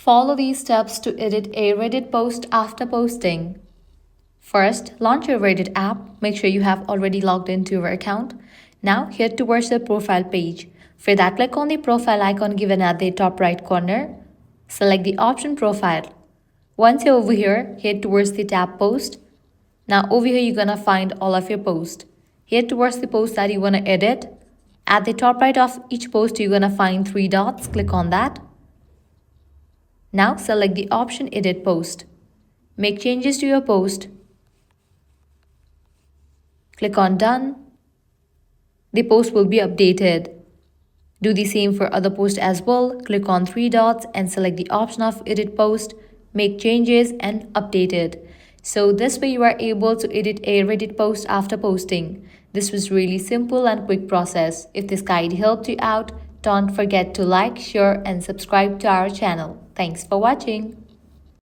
Follow these steps to edit a Reddit post after posting. First, launch your Reddit app. Make sure you have already logged into your account. Now, head towards the profile page. For that, click on the profile icon given at the top right corner. Select the option profile. Once you're over here, head towards the tab post. Now, over here, you're gonna find all of your posts. Head towards the post that you wanna edit. At the top right of each post, you're gonna find 3 dots. Click on that. Now select the option Edit Post. Make changes to your post. Click on Done. The post will be updated. Do the same for other posts as well. Click on 3 dots and select the option of Edit Post. Make changes and update it. So this way you are able to edit a Reddit post after posting. This was really simple and quick process. If this guide helped you out, don't forget to like, share and subscribe to our channel. Thanks for watching.